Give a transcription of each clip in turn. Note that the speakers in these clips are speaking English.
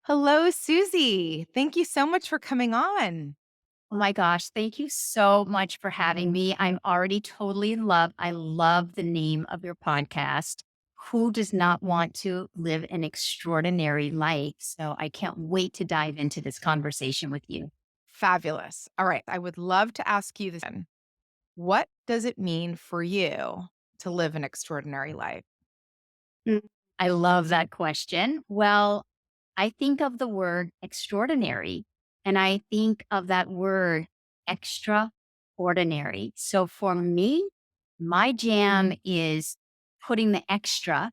Hello, Susie. Thank you so much for coming on. Oh my gosh, thank you so much for having me. I'm already totally in love. I love the name of your podcast. Who does not want to live an extraordinary life? So I can't wait to dive into this conversation with you. Fabulous. All right. I would love to ask you this. What does it mean for you to live an extraordinary life? Mm. I love that question. Well, I think of the word extraordinary and I think of that word extraordinary. So for me, my jam is putting the extra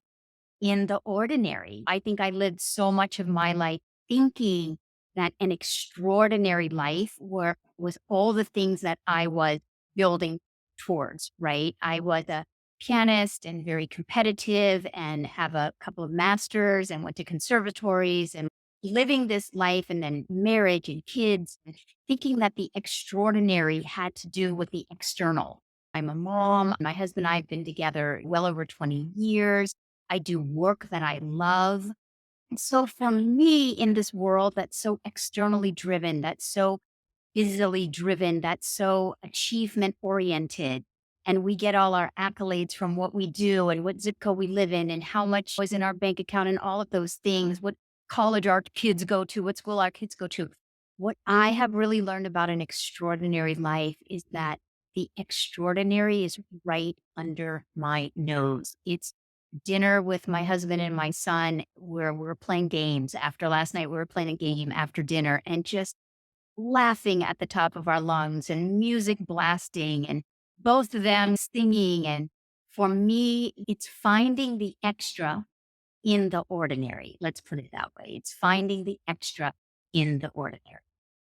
in the ordinary. I think I lived so much of my life thinking that an extraordinary life was all the things that I was building towards, right? I was a pianist and very competitive and have a couple of masters and went to conservatories and living this life and then marriage and kids and thinking that the extraordinary had to do with the external. I'm a mom. My husband and I have been together well over 20 years. I do work that I love. And so for me in this world that's so externally driven, that's so busily driven, that's so achievement oriented, and we get all our accolades from what we do and what zip code we live in and how much is in our bank account and all of those things, what college our kids go to, what school our kids go to. What I have really learned about an extraordinary life is that the extraordinary is right under my nose. It's dinner with my husband and my son where we're playing games. After last night, we were playing a game after dinner and just laughing at the top of our lungs and music blasting and both of them singing. And for me, it's finding the extra in the ordinary. Let's put it that way. It's finding the extra in the ordinary.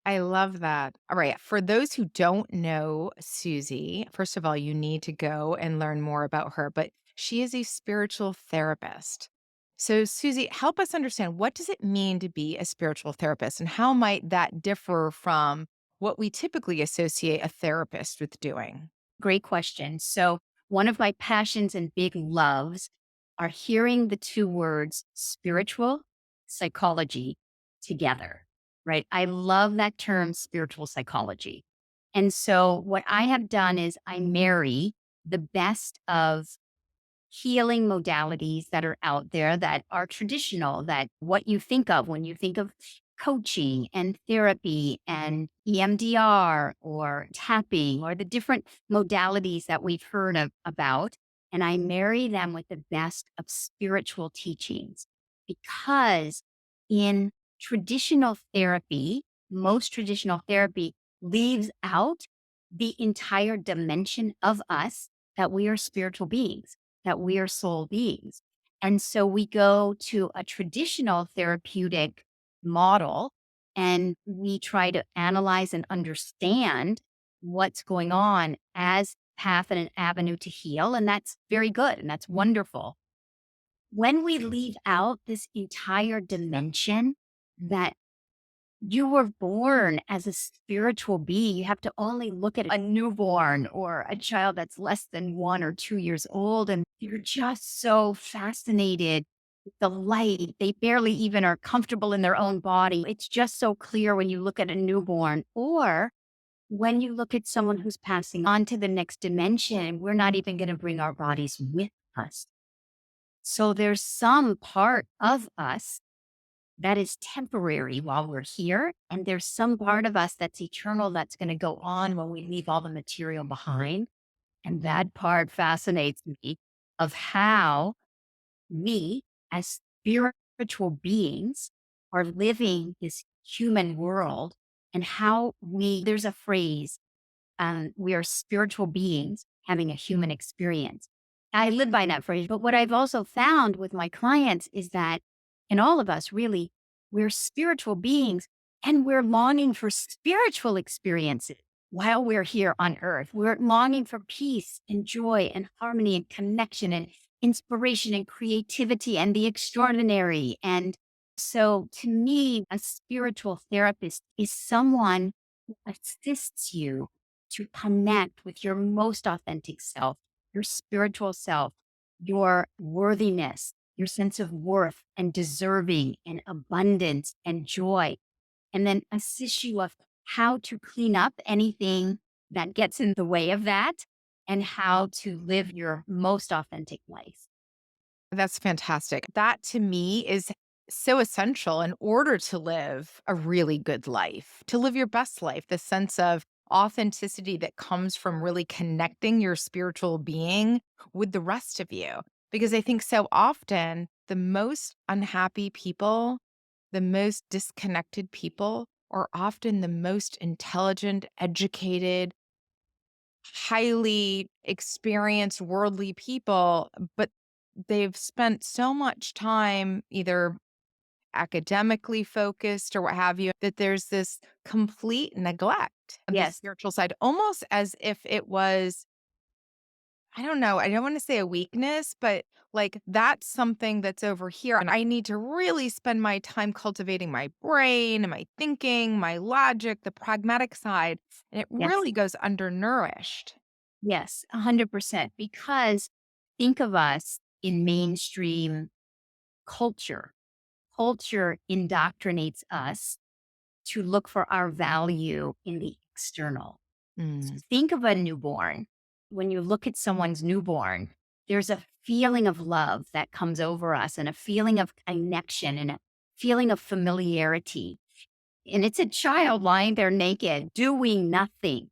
I love that. All right. For those who don't know Susie, first of all, you need to go and learn more about her, but she is a spiritual therapist. So, Susie, help us understand, what does it mean to be a spiritual therapist and how might that differ from what we typically associate a therapist with doing? Great question. So, one of my passions and big loves are hearing the two words spiritual psychology together, right? I love that term, spiritual psychology. And so, what I have done is I marry the best of healing modalities that are out there that are traditional, that what you think of when you think of coaching and therapy and EMDR or tapping or the different modalities that we've heard about. And I marry them with the best of spiritual teachings because in traditional therapy, most traditional therapy leaves out the entire dimension of us that we are spiritual beings, that we are soul beings. And so we go to a traditional therapeutic model and we try to analyze and understand what's going on as path and an avenue to heal. And that's very good and that's wonderful. When we leave out this entire dimension that you were born as a spiritual being. You have to only look at a newborn or a child that's less than 1 or 2 years old, and you're just so fascinated with the light. They barely even are comfortable in their own body. It's just so clear when you look at a newborn or when you look at someone who's passing on to the next dimension. We're not even going to bring our bodies with us. So there's some part of us that is temporary while we're here. And there's some part of us that's eternal that's going to go on when we leave all the material behind. And that part fascinates me of how we as spiritual beings are living this human world and how there's a phrase, we are spiritual beings having a human experience. I live by that phrase. But what I've also found with my clients is that in all of us, really, we're spiritual beings and we're longing for spiritual experiences while we're here on earth. We're longing for peace and joy and harmony and connection and inspiration and creativity and the extraordinary. And so to me, a spiritual therapist is someone who assists you to connect with your most authentic self, your spiritual self, your worthiness, your sense of worth and deserving and abundance and joy, and then assist you of how to clean up anything that gets in the way of that and how to live your most authentic life. That's fantastic. That to me is so essential in order to live a really good life, to live your best life, the sense of authenticity that comes from really connecting your spiritual being with the rest of you. Because I think so often the most unhappy people, the most disconnected people are often the most intelligent, educated, highly experienced worldly people, but they've spent so much time either academically focused or what have you, that there's this complete neglect of the Yes, spiritual side, almost as if it was, I don't know, I don't want to say a weakness, but like that's something that's over here. And I need to really spend my time cultivating my brain and my thinking, my logic, the pragmatic side. And it yes, really goes undernourished. yes, 100%. Because think of us in mainstream culture. Culture indoctrinates us to look for our value in the external. So Mm. think of a newborn. When you look at someone's newborn, there's a feeling of love that comes over us and a feeling of connection and a feeling of familiarity. And it's a child lying there naked, doing nothing.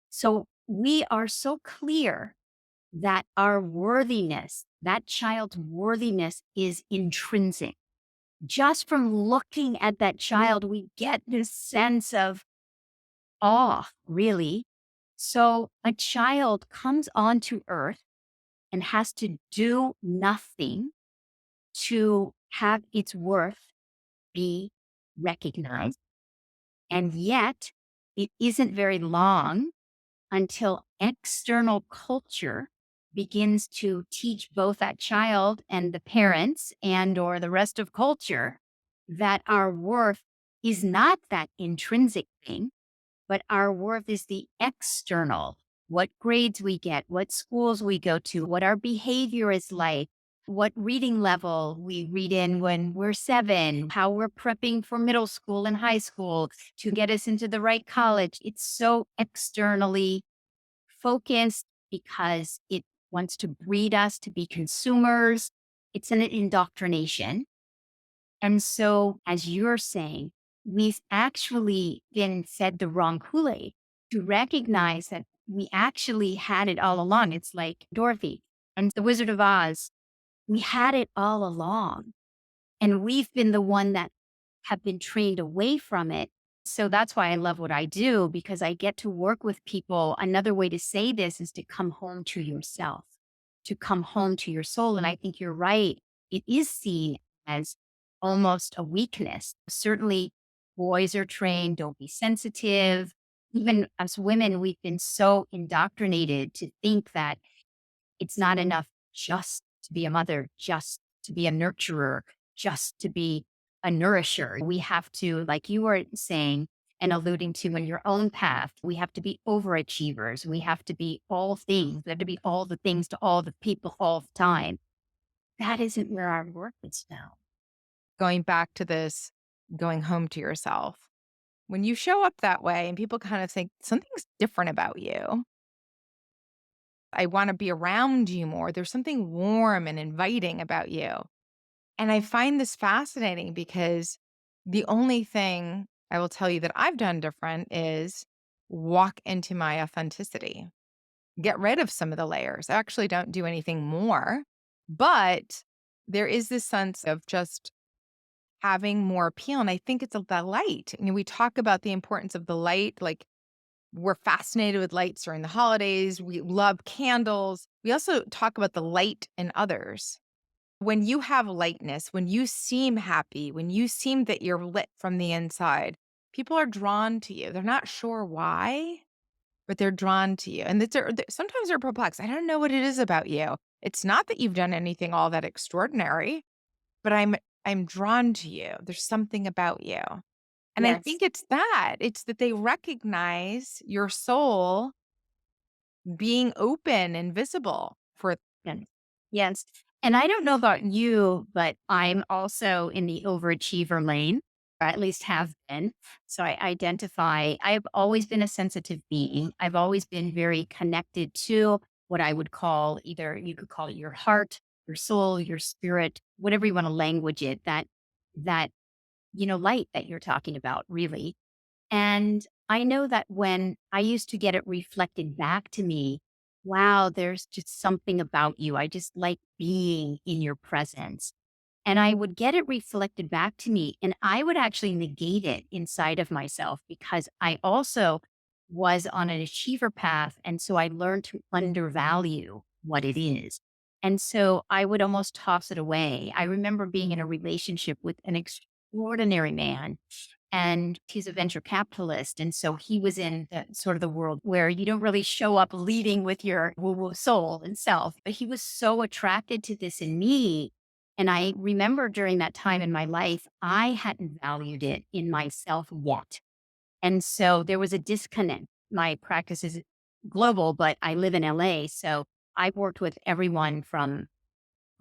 So we are so clear that our worthiness, that child's worthiness is intrinsic. Just from looking at that child, we get this sense of awe, really. So a child comes onto earth and has to do nothing to have its worth be recognized. And yet, it isn't very long until external culture begins to teach both that child and the parents and or the rest of culture that our worth is not that intrinsic thing, but our worth is the external. What grades we get, what schools we go to, what our behavior is like, what reading level we read in when we're 7, how we're prepping for middle school and high school to get us into the right college. It's so externally focused because it wants to breed us to be consumers. It's an indoctrination. And so, as you're saying, we've actually been fed the wrong Kool-Aid to recognize that we actually had it all along. It's like Dorothy and the Wizard of Oz. We had it all along. And we've been the one that have been trained away from it. So that's why I love what I do, because I get to work with people. Another way to say this is to come home to yourself, to come home to your soul. And I think you're right. It is seen as almost a weakness. Certainly, boys are trained, don't be sensitive. Even as women, we've been so indoctrinated to think that it's not enough just to be a mother, just to be a nurturer, just to be a nourisher. We have to, like you were saying and alluding to in your own path, we have to be overachievers. We have to be all things. We have to be all the things to all the people all the time. That isn't where our work is now. Going back to this, going home to yourself. When you show up that way and people kind of think something's different about you, I want to be around you more. There's something warm and inviting about you. And I find this fascinating because the only thing I will tell you that I've done different is walk into my authenticity, get rid of some of the layers. I actually don't do anything more, but there is this sense of just having more appeal. And I think it's the light. We talk about the importance of the light. Like we're fascinated with lights during the holidays. We love candles. We also talk about the light in others. When you have lightness, when you seem happy, when you seem that you're lit from the inside, people are drawn to you. They're not sure why, but they're drawn to you. And sometimes they're perplexed. I don't know what it is about you. It's not that you've done anything all that extraordinary, but I'm drawn to you. There's something about you. And I Yes. think it's that. It's that they recognize your soul being open and visible for Yes. Yes. And I don't know about you, but I'm also in the overachiever lane, or at least have been. So I identify, I've always been a sensitive being. I've always been very connected to what I would call either you could call it your heart, your soul, your spirit, whatever you want to language it, that, light that you're talking about, really. And I know that when I used to get it reflected back to me, wow, there's just something about you. I just like being in your presence. And I would get it reflected back to me, and I would actually negate it inside of myself because I also was on an achiever path. And so I learned to undervalue what it is. And so I would almost toss it away. I remember being in a relationship with an extraordinary man, and he's a venture capitalist. And so he was in the sort of the world where you don't really show up leading with your woo woo soul and self. But he was so attracted to this in me. And I remember during that time in my life, I hadn't valued it in myself yet. And so there was a disconnect. My practice is global, but I live in LA. So I've worked with everyone from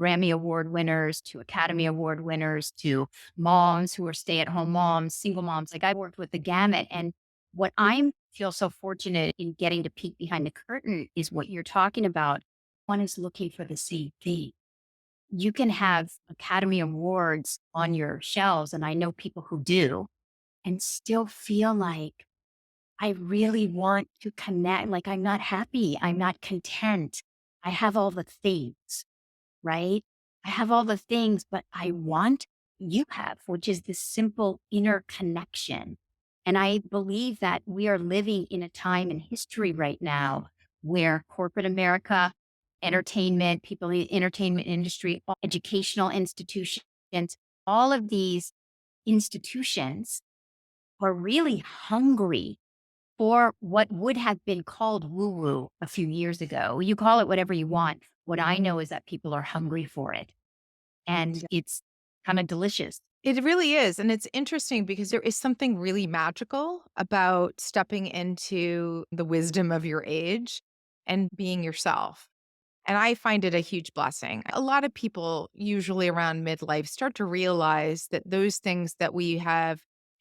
Grammy Award winners to Academy Award winners to moms who are stay at home moms, single moms. Like I worked with the gamut. And what I feel so fortunate in getting to peek behind the curtain is what you're talking about. One is looking for the same thing. You can have Academy Awards on your shelves, and I know people who do, and still feel like I really want to connect. Like I'm not happy. I'm not content. I have all the things, right? I have all the things, but I want you have, which is this simple inner connection. And I believe that we are living in a time in history right now where corporate America, entertainment, people in the entertainment industry, educational institutions, all of these institutions are really hungry for what would have been called woo woo a few years ago. You call it whatever you want. What I know is that people are hungry for it, and it's kind of delicious. It really is, and it's interesting because there is something really magical about stepping into the wisdom of your age and being yourself. And I find it a huge blessing. A lot of people, usually around midlife, start to realize that those things that we have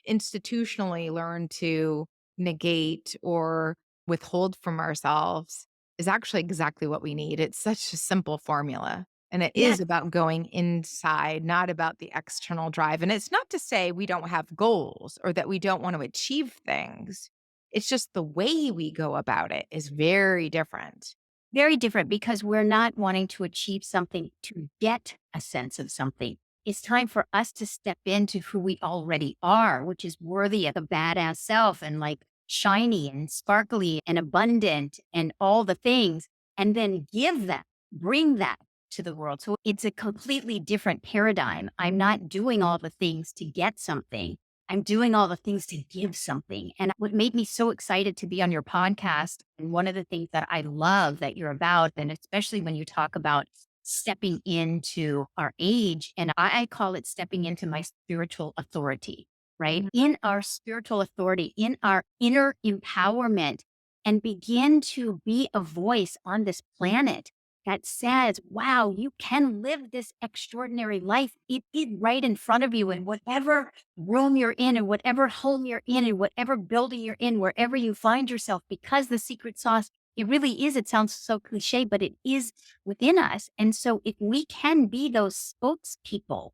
institutionally learned to negate or withhold from ourselves is actually exactly what we need. It's such a simple formula. And it Yes, is about going inside, not about the external drive. And it's not to say we don't have goals or that we don't want to achieve things. It's just the way we go about it is very different. very different because we're not wanting to achieve something to get a sense of something. It's time for us to step into who we already are, which is worthy of a badass self and like shiny and sparkly and abundant and all the things, and then give that, bring that to the world. So it's a completely different paradigm. I'm not doing all the things to get something. I'm doing all the things to give something. And what made me so excited to be on your podcast, and one of the things that I love that you're about, and especially when you talk about stepping into our age, and I call it stepping into my spiritual authority, right? In our spiritual authority, in our inner empowerment, and begin to be a voice on this planet that says, wow, you can live this extraordinary life. It is right in front of you, in whatever room you're in, and whatever home you're in, and whatever building you're in, wherever you find yourself, because the secret sauce, it really is. It sounds so cliche, but it is within us. And so if we can be those spokespeople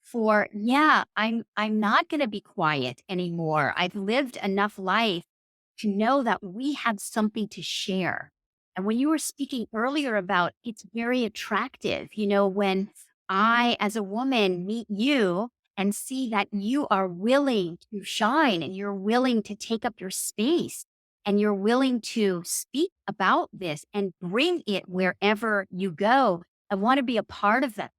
for, yeah, I'm not going to be quiet anymore. I've lived enough life to know that we have something to share. And when you were speaking earlier about it's very attractive, when I, as a woman, meet you and see that you are willing to shine and you're willing to take up your space and you're willing to speak about this and bring it wherever you go, I want to be a part of that.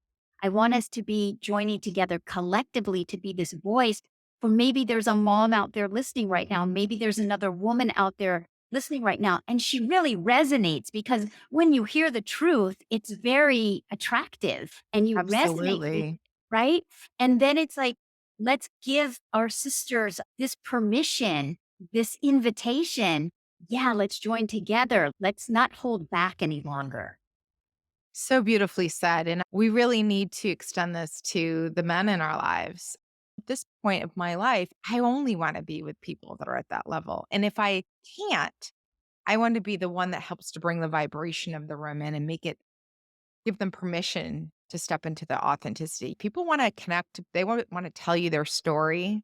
I want us to be joining together collectively to be this voice for maybe there's a mom out there listening right now. Maybe there's another woman out there listening right now. And she really resonates because when you hear the truth, it's very attractive and you resonate with it, Absolutely. right? And then it's like, let's give our sisters this permission, this invitation. Yeah, let's join together. Let's not hold back any longer. So beautifully said. And we really need to extend this to the men in our lives. At this point of my life, I only want to be with people that are at that level. And if I can't, I want to be the one that helps to bring the vibration of the room in and give them permission to step into the authenticity. People want to connect, they want to tell you their story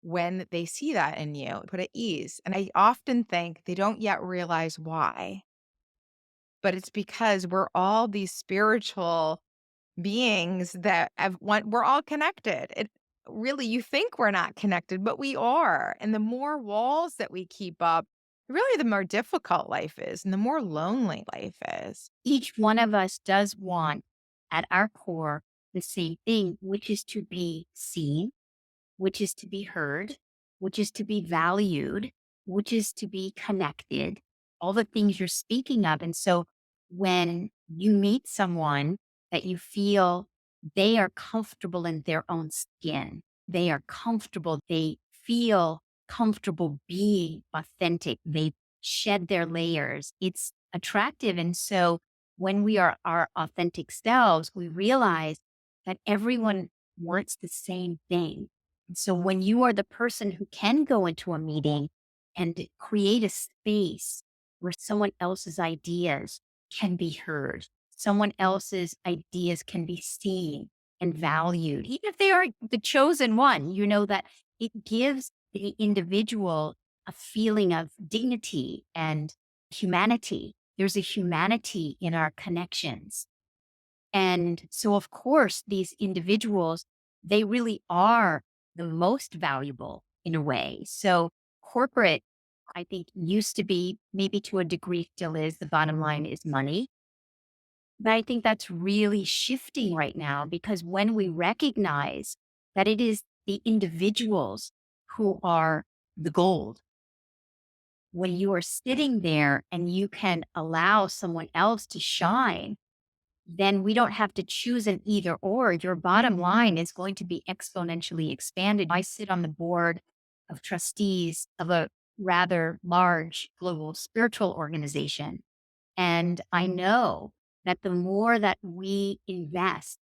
when they see that in you, put at ease. And I often think they don't yet realize why, but it's because we're all these spiritual beings that have one we're all connected. It really you think we're not connected, but we are. And the more walls that we keep up, really the more difficult life is and the more lonely life is. Each one of us does want at our core the same thing, which is to be seen, which is to be heard, which is to be valued, which is to be connected, all the things you're speaking of. And so when you meet someone that you feel they are comfortable in their own skin, they are comfortable, they feel comfortable being authentic, they shed their layers, it's attractive. And so when we are our authentic selves, we realize that everyone wants the same thing. So when you are the person who can go into a meeting and create a space where someone else's ideas can be heard, someone else's ideas can be seen and valued, even if they are the chosen one, you know that it gives the individual a feeling of dignity and humanity. There's a humanity in our connections. And so, of course, these individuals, they really are the most valuable in a way. So, corporate, I think, used to be, maybe to a degree still is, the bottom line is money. But I think that's really shifting right now because when we recognize that it is the individuals who are the gold, when you are sitting there and you can allow someone else to shine, then we don't have to choose an either or. Your bottom line is going to be exponentially expanded. I sit on the board of trustees of a rather large global spiritual organization. And I know that the more that we invest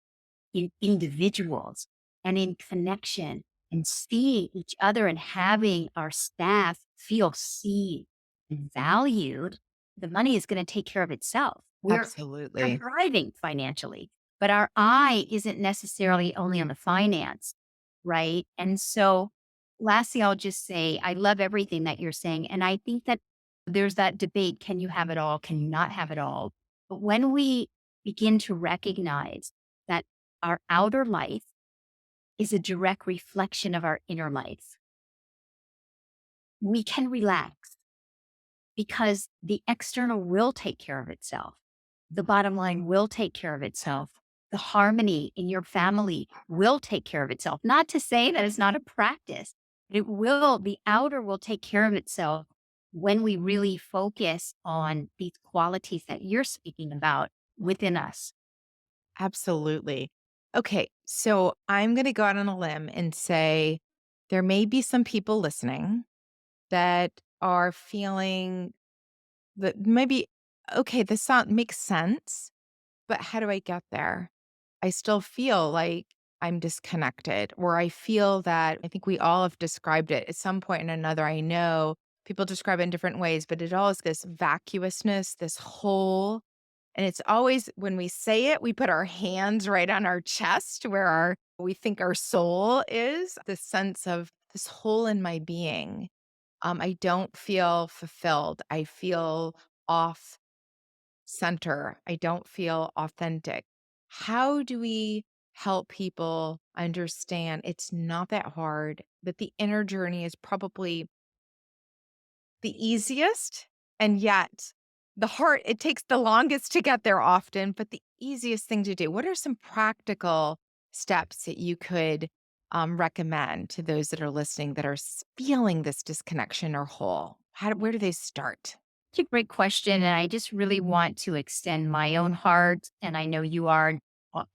in individuals and in connection and seeing each other and having our staff feel seen and valued, the money is going to take care of itself. We're Absolutely. thriving financially, but our eye isn't necessarily only on the finance, right? And so, lastly, I'll just say I love everything that you're saying. And I think that there's that debate, can you have it all? Can you not have it all? But when we begin to recognize that our outer life is a direct reflection of our inner life, we can relax because the external will take care of itself. The bottom line will take care of itself. The harmony in your family will take care of itself. Not to say that it's not a practice. It will, the outer will take care of itself when we really focus on these qualities that you're speaking about within us. Absolutely. Okay, so I'm going to go out on a limb and say there may be some people listening that are feeling that maybe, okay, this sound makes sense, but how do I get there? I still feel like I'm disconnected, or I feel that I think we all have described it at some point or another. I know people describe it in different ways, but it all is this vacuousness, this hole. And it's always when we say it, we put our hands right on our chest where we think our soul is, this sense of this hole in my being. I don't feel fulfilled. I feel off center. I don't feel authentic. How do we help people understand it's not that hard, that the inner journey is probably the easiest, and yet the heart, it takes the longest to get there often, but the easiest thing to do? What are some practical steps that you could recommend to those that are listening that are feeling this disconnection or hole? Where do they start? It's a great question. And I just really want to extend my own heart, and I know you are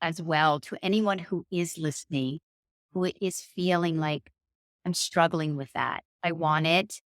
as well, to anyone who is listening, who is feeling like I'm struggling with that. I want it.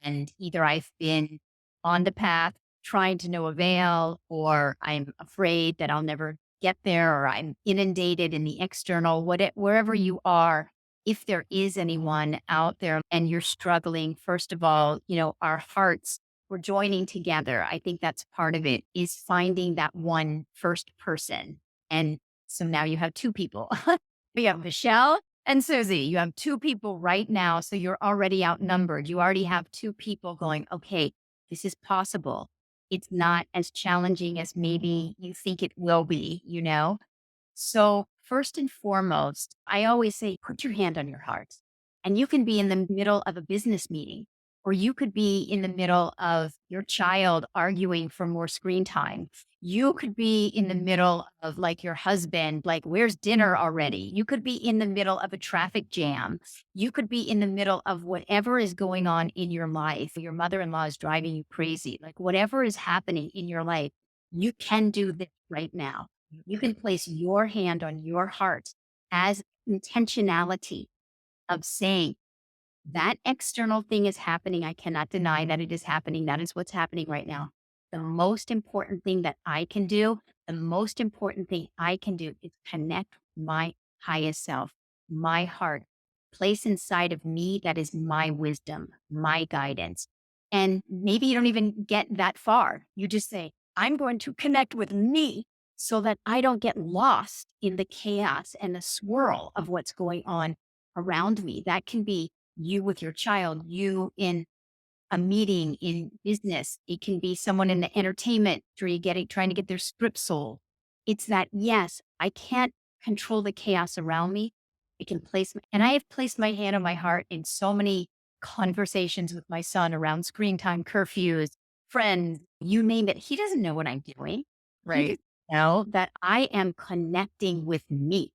And either I've been on the path trying to no avail, or I'm afraid that I'll never get there, or I'm inundated in the external, wherever you are, if there is anyone out there and you're struggling, first of all, our hearts, we're joining together. I think that's part of it is finding that one first person. And so now you have two people. You have Michelle and Susie. You have two people right now. So you're already outnumbered. You already have two people going, okay, this is possible. It's not as challenging as maybe you think it will be. So, first and foremost, I always say, put your hand on your heart. And you can be in the middle of a business meeting, or you could be in the middle of your child arguing for more screen time. You could be in the middle of like your husband, like, where's dinner already? You could be in the middle of a traffic jam. You could be in the middle of whatever is going on in your life. Your mother in law is driving you crazy. Like, whatever is happening in your life, you can do this right now. You can place your hand on your heart as intentionality of saying that external thing is happening. I cannot deny that it is happening. That is what's happening right now. The most important thing that I can do, the most important thing I can do is connect my highest self, my heart, place inside of me that is my wisdom, my guidance. And maybe you don't even get that far. You just say, I'm going to connect with me so that I don't get lost in the chaos and the swirl of what's going on around me. That can be you with your child, you in a meeting in business. It can be someone in the entertainment industry trying to get their script sold. It's that, yes, I can't control the chaos around me. I can and I have placed my hand on my heart in so many conversations with my son around screen time, curfews, friends, you name it. He doesn't know what I'm doing. He Right. just know that I am connecting with me.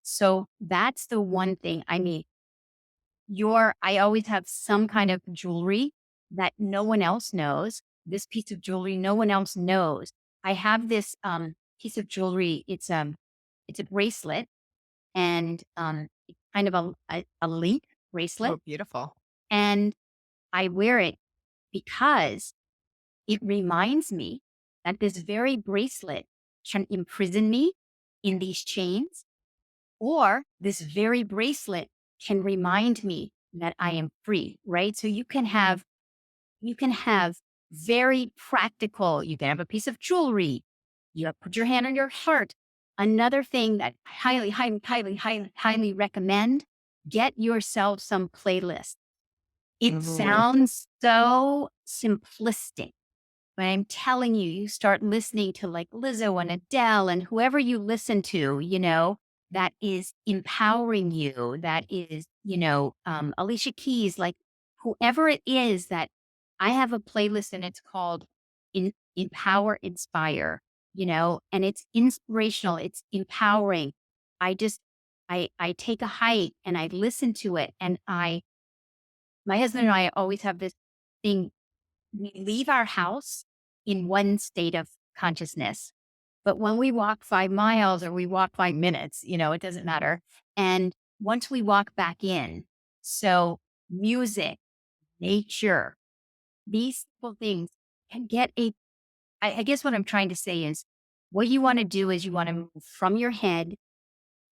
So that's the one thing. I mean, I always have some kind of jewelry that no one else knows. This piece of jewelry, no one else knows. I have this piece of jewelry. It's a bracelet and it's kind of a link Oh, bracelet. beautiful. And I wear it because it reminds me that this very bracelet can imprison me in these chains, or this very bracelet can remind me that I am free, right? So you can have very practical, you can have a piece of jewelry, put your hand on your heart. Another thing that I highly, highly, highly, highly, highly recommend, get yourself some playlists. It Ooh. sounds so simplistic, but I'm telling you, you start listening to like Lizzo and Adele and whoever you listen to, that is empowering you, that is, Alicia Keys, like whoever it is that I have a playlist and it's called Empower Inspire, and it's inspirational, it's empowering. I just, I take a hike and I listen to it and my husband and I always have this thing. We leave our house in one state of consciousness. But when we walk 5 miles or we walk 5 minutes, it doesn't matter. And once we walk back in, so music, nature, these simple things can get I guess what I'm trying to say is what you want to do is you want to move from your head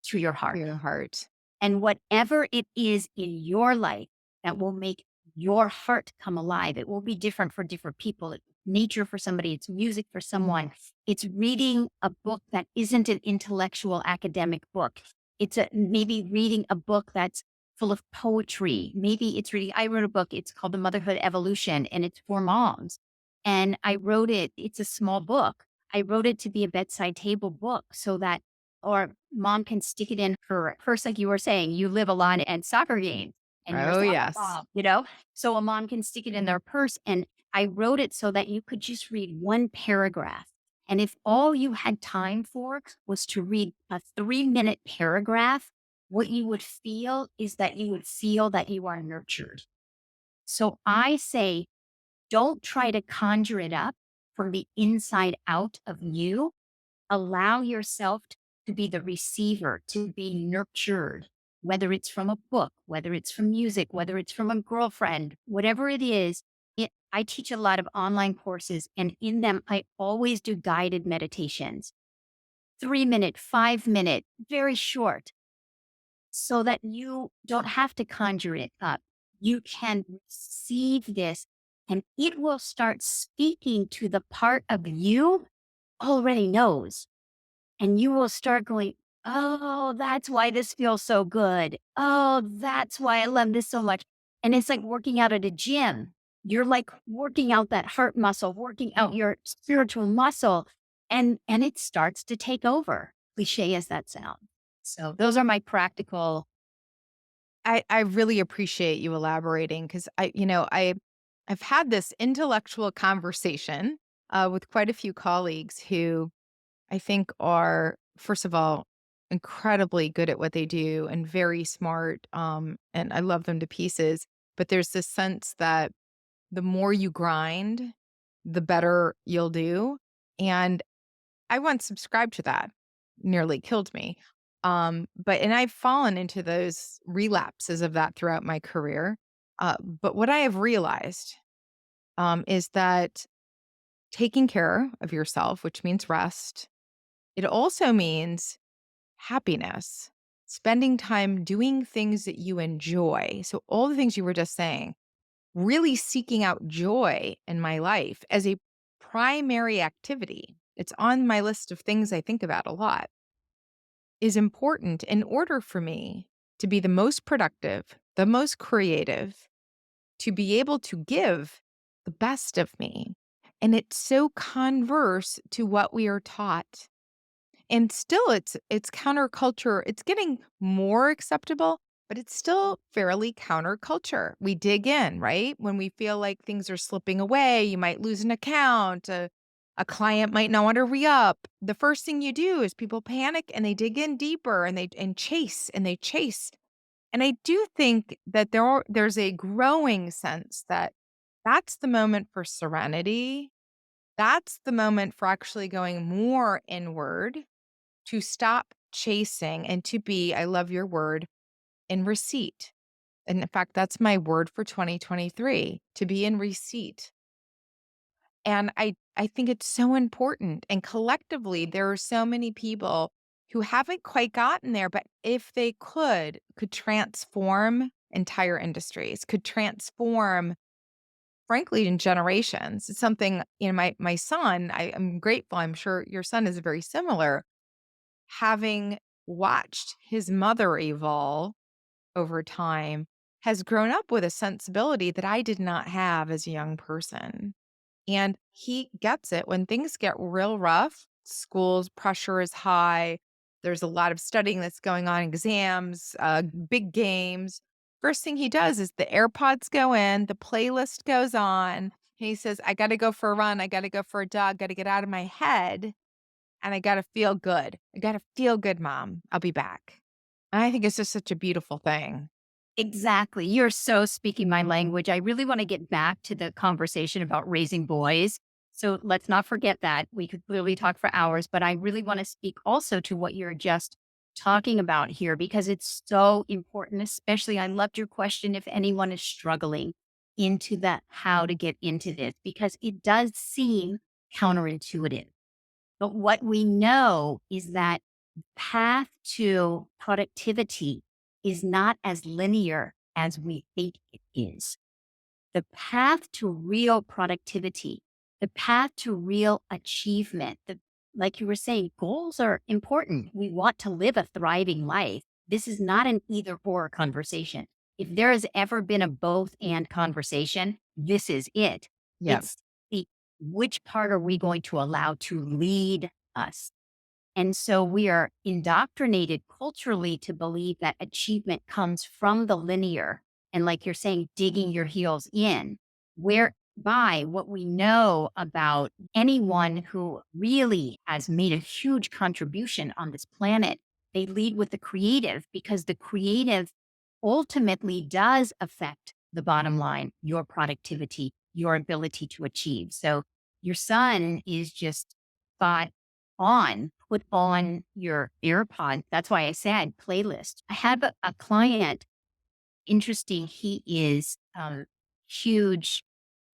to your For heart. your heart. And whatever it is in your life that will make your heart come alive, it will be different for different people. It's nature for somebody, it's music for someone. It's reading a book that isn't an intellectual academic book. It's maybe reading a book that's full of poetry. Maybe it's reading, I wrote a book, it's called The Motherhood Evolution, and it's for moms. And I wrote it, it's a small book. I wrote it to be a bedside table book so that or mom can stick it in her purse, like you were saying, you live a lot at soccer games and you're a Oh, soccer yes. mom. So a mom can stick it in their purse. And I wrote it so that you could just read one paragraph. And if all you had time for was to read a 3-minute paragraph, what you would feel is that you would feel that you are nurtured. So I say, don't try to conjure it up from the inside out of you. Allow yourself to be the receiver, to be nurtured, whether it's from a book, whether it's from music, whether it's from a girlfriend, whatever it is. I teach a lot of online courses, and in them, I always do guided meditations, 3 minute, 5 minute, very short, so that you don't have to conjure it up. You can receive this, and it will start speaking to the part of you already knows. And you will start going, oh, that's why this feels so good. Oh, that's why I love this so much. And it's like working out at a gym. You're like working out that heart muscle, working out your spiritual muscle, and it starts to take over, cliche as that sounds. So those are my practical. I really appreciate you elaborating because I've had this intellectual conversation with quite a few colleagues who I think are, first of all, incredibly good at what they do and very smart. And I love them to pieces. But there's this sense that the more you grind, the better you'll do. And I once subscribed to that, nearly killed me. And I've fallen into those relapses of that throughout my career. But what I have realized is that taking care of yourself, which means rest, it also means happiness, spending time doing things that you enjoy. So, all the things you were just saying, really seeking out joy in my life as a primary activity. It's on my list of things I think about a lot, is important in order for me to be the most productive, the most creative, to be able to give the best of me. And it's so converse to what we are taught. And still it's counterculture. It's getting more acceptable, but it's still fairly counterculture. We dig in, right? When we feel like things are slipping away, you might lose an account, a client might not want to re-up. The first thing you do is people panic and they dig in deeper and they chase. And I do think that there's a growing sense that that's the moment for serenity. That's the moment for actually going more inward, to stop chasing and to be, I love your word, in receipt. And in fact, that's my word for 2023, to be in receipt. And I think it's so important. And collectively, there are so many people who haven't quite gotten there, but if they could transform entire industries, could transform, frankly, in generations. It's something, my son, I'm grateful. I'm sure your son is very similar, having watched his mother evolve over time, has grown up with a sensibility that I did not have as a young person. And he gets it when things get real rough, school's pressure is high, there's a lot of studying that's going on, exams, big games. First thing he does is the AirPods go in, the playlist goes on. He says, I got to go for a run. I got to go for a jog. Got to get out of my head and I gotta feel good. I gotta feel good, mom. I'll be back. And I think it's just such a beautiful thing. Exactly. You're so speaking my language. I really want to get back to the conversation about raising boys. So let's not forget that. We could clearly talk for hours, but I really want to speak also to what you're just talking about here because it's so important. Especially, I loved your question if anyone is struggling into that, how to get into this, because it does seem counterintuitive. But what we know is that path to productivity is not as linear as we think it is. The path to real productivity, the path to real achievement, like you were saying, goals are important. We want to live a thriving life. This is not an either or conversation. If there has ever been a both and conversation, this is it. Yep. It's the which part are we going to allow to lead us? And so we are indoctrinated culturally to believe that achievement comes from the linear. And like you're saying, digging your heels in, whereby what we know about anyone who really has made a huge contribution on this planet, they lead with the creative because the creative ultimately does affect the bottom line, your productivity, your ability to achieve. So your son is just spot on, put on your AirPod. That's why I said playlist. I had a client, interesting. He is huge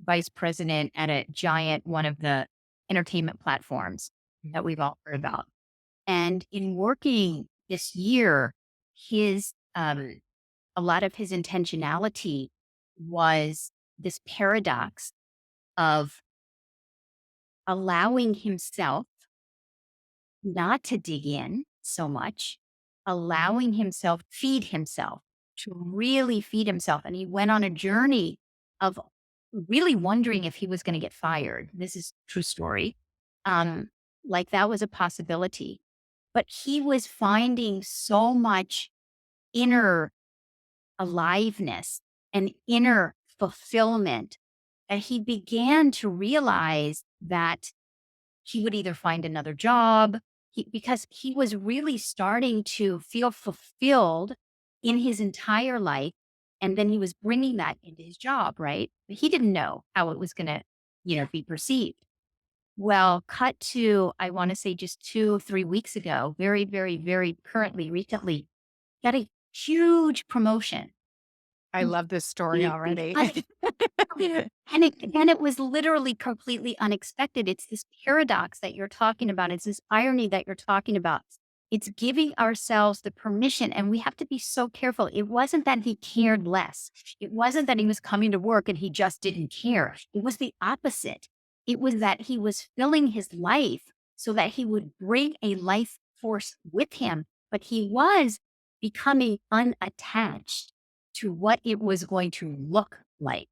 vice president at a giant one of the entertainment platforms that we've all heard about. And in working this year, his a lot of his intentionality was this paradox of allowing himself not to dig in so much, allowing himself feed himself, to really feed himself. And he went on a journey of really wondering if he was going to get fired. This is true story. Um, like that was a possibility. But he was finding so much inner aliveness and inner fulfillment that he began to realize that he would either find another job because he was really starting to feel fulfilled in his entire life. And then he was bringing that into his job, right? But he didn't know how it was going to, be perceived. Well, cut to, I want to say just 2 or 3 weeks ago, very, very, very currently, recently, got a huge promotion. I love this story Completely already. unexpected. And it was literally completely unexpected. It's this paradox that you're talking about. It's this irony that you're talking about. It's giving ourselves the permission, and we have to be so careful. It wasn't that he cared less. It wasn't that he was coming to work and he just didn't care. It was the opposite. It was that he was filling his life so that he would bring a life force with him, but he was becoming unattached to what it was going to look like.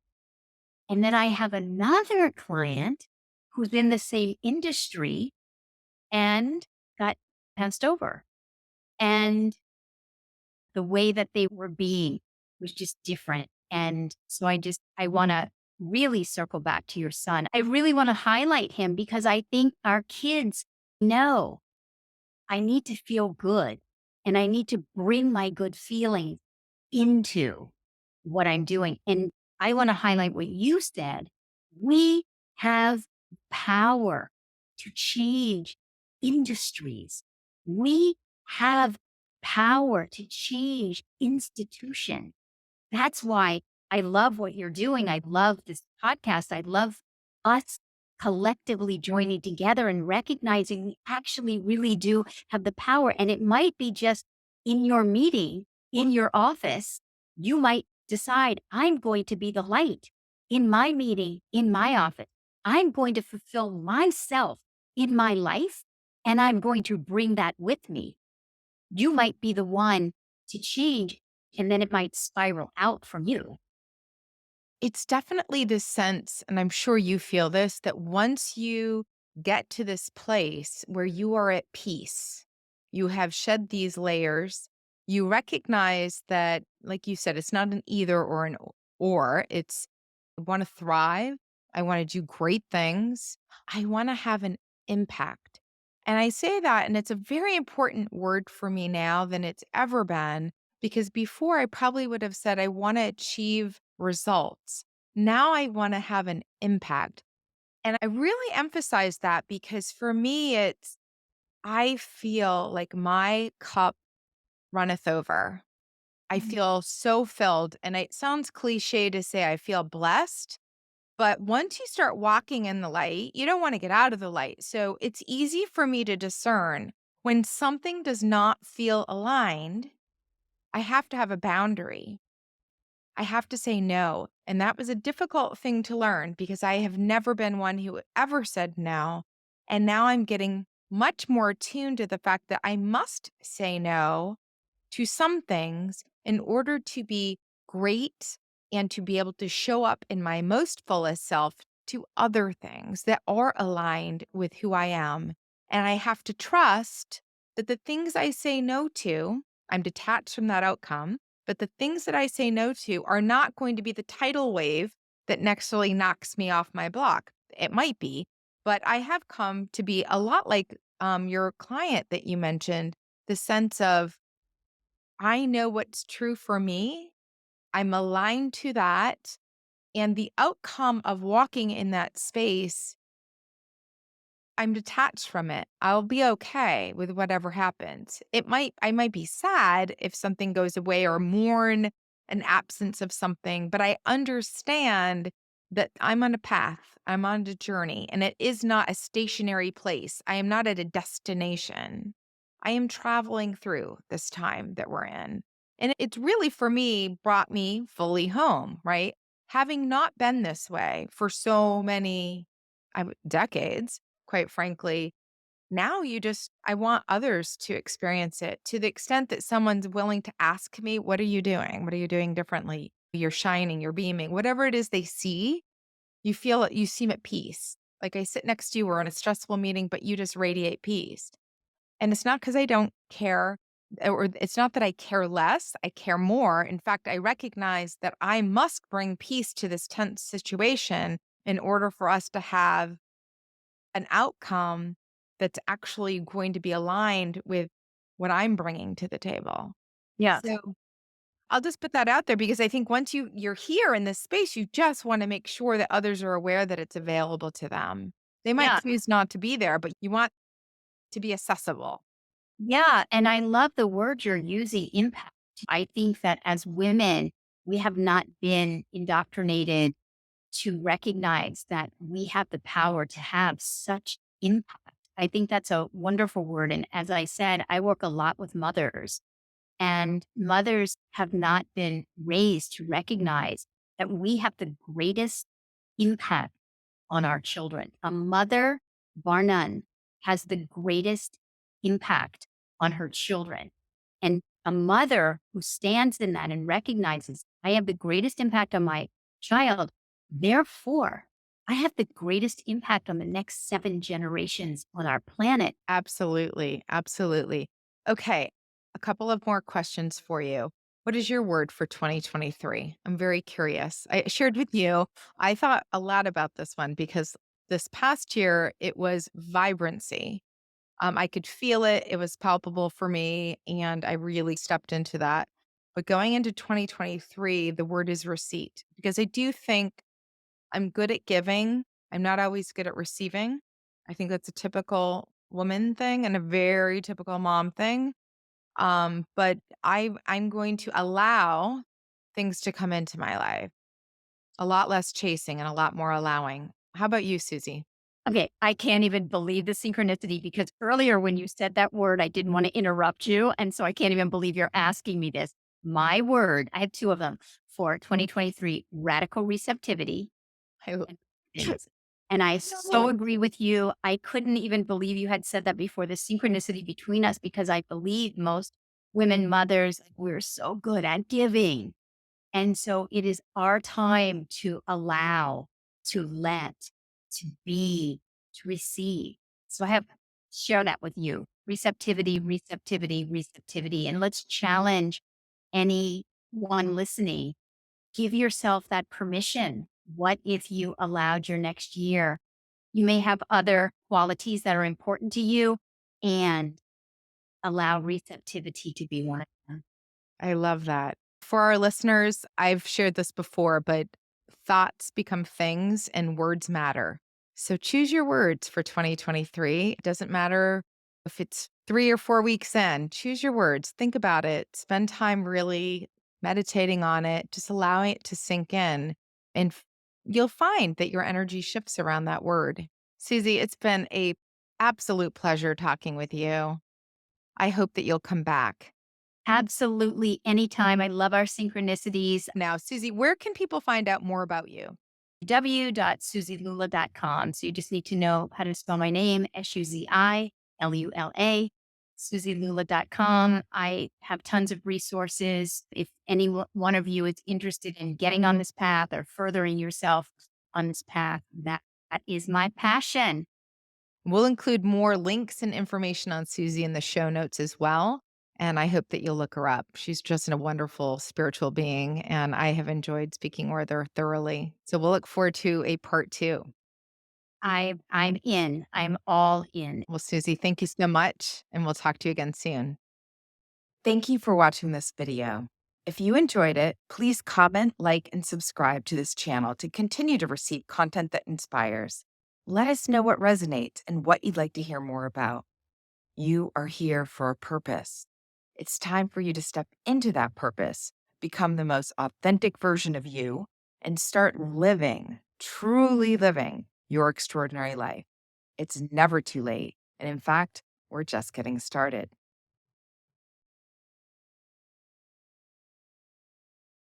And then I have another client who's in the same industry and got passed over. And the way that they were being was just different. And so I want to really circle back to your son. I really want to highlight him because I think our kids know I need to feel good and I need to bring my good feelings into what I'm doing. And I want to highlight what you said. We have power to change industries. We have power to change institutions. That's why I love what you're doing. I love this podcast. I love us collectively joining together and recognizing we actually really do have the power. And it might be just in your meeting, in your office, you might decide, I'm going to be the light in my meeting, in my office. I'm going to fulfill myself in my life, and I'm going to bring that with me. You might be the one to change, and then it might spiral out from you. It's definitely this sense, and I'm sure you feel this, that once you get to this place where you are at peace, you have shed these layers, you recognize that, like you said, it's not an either or an or. It's I want to thrive. I want to do great things. I want to have an impact. And I say that, and it's a very important word for me now than it's ever been, because before I probably would have said, I want to achieve results. Now I want to have an impact. And I really emphasize that because for me, I feel like my cup runneth over. I Mhm. feel so filled. And it sounds cliche to say I feel blessed, but once you start walking in the light, you don't want to get out of the light. So it's easy for me to discern when something does not feel aligned. I have to have a boundary. I have to say no. And that was a difficult thing to learn because I have never been one who ever said no. And now I'm getting much more attuned to the fact that I must say no to some things in order to be great and to be able to show up in my most fullest self to other things that are aligned with who I am. And I have to trust that the things I say no to, I'm detached from that outcome, but the things that I say no to are not going to be the tidal wave that nextly knocks me off my block. It might be, but I have come to be a lot like your client that you mentioned, the sense of I know what's true for me. I'm aligned to that. And the outcome of walking in that space, I'm detached from it. I'll be okay with whatever happens. I might be sad if something goes away or mourn an absence of something, but I understand that I'm on a path, I'm on a journey, and it is not a stationary place. I am not at a destination. I am traveling through this time that we're in. And it's really, for me, brought me fully home, right? Having not been this way for so many decades, quite frankly, now I want others to experience it to the extent that someone's willing to ask me, "What are you doing? What are you doing differently? You're shining, you're beaming." Whatever it is they see, you feel it, you seem at peace. Like I sit next to you, we're in a stressful meeting, but you just radiate peace. And it's not because I don't care, or it's not that I care less, I care more. In fact, I recognize that I must bring peace to this tense situation in order for us to have an outcome that's actually going to be aligned with what I'm bringing to the table. Yeah. So I'll just put that out there because I think once you're here in this space, you just want to make sure that others are aware that it's available to them. They might Yeah. choose not to be there, but you want to be accessible. Yeah. And I love the word you're using, impact. I think that as women, we have not been indoctrinated to recognize that we have the power to have such impact. I think that's a wonderful word. And as I said, I work a lot with mothers, and mothers have not been raised to recognize that we have the greatest impact on our children. A mother, bar none, has the greatest impact on her children. And a mother who stands in that and recognizes, I have the greatest impact on my child. Therefore, I have the greatest impact on the next 7 generations on our planet. Absolutely. Absolutely. Okay. A couple of more questions for you. What is your word for 2023? I'm very curious. I shared with you, I thought a lot about this one because this past year it was vibrancy. I could feel it. It was palpable for me, and I really stepped into that. But going into 2023, the word is receipt because I do think I'm good at giving. I'm not always good at receiving. I think that's a typical woman thing and a very typical mom thing. But I'm going to allow things to come into my life. A lot less chasing and a lot more allowing. How about you, Susie? Okay, I can't even believe the synchronicity because earlier when you said that word, I didn't want to interrupt you. And so I can't even believe you're asking me this. My word, I have two of them for 2023, radical receptivity I l- and confidence. And I so agree with you. I couldn't even believe you had said that before, the synchronicity between us, because I believe most women mothers, like, we're so good at giving. And so it is our time to allow, to let, to be, to receive. So I have share that with you. Receptivity, receptivity, receptivity. And let's challenge anyone listening. Give yourself that permission. What if you allowed your next year? You may have other qualities that are important to you, and allow receptivity to be one of them. I love that. For our listeners, I've shared this before, but thoughts become things and words matter. So choose your words for 2023. It doesn't matter if it's 3 or 4 weeks in, choose your words, think about it, spend time really meditating on it, just allowing it to sink in. And you'll find that your energy shifts around that word. Susie, it's been a absolute pleasure talking with you. I hope that you'll come back. Absolutely. Anytime. I love our synchronicities. Now, Susie, where can people find out more about you? www.suzilula.com. So you just need to know how to spell my name, Suzilula. SuziLula.com. I have tons of resources. If one of you is interested in getting on this path or furthering yourself on this path, that is my passion. We'll include more links and information on Susie in the show notes as well. And I hope that you'll look her up. She's just a wonderful spiritual being, and I have enjoyed speaking with her thoroughly. So we'll look forward to a part two. I'm in. I'm all in. Well, Susie, thank you so much, and we'll talk to you again soon. Thank you for watching this video. If you enjoyed it, please comment, like, and subscribe to this channel to continue to receive content that inspires. Let us know what resonates and what you'd like to hear more about. You are here for a purpose. It's time for you to step into that purpose, become the most authentic version of you, and start living truly living your extraordinary life. It's never too late. And in fact, we're just getting started.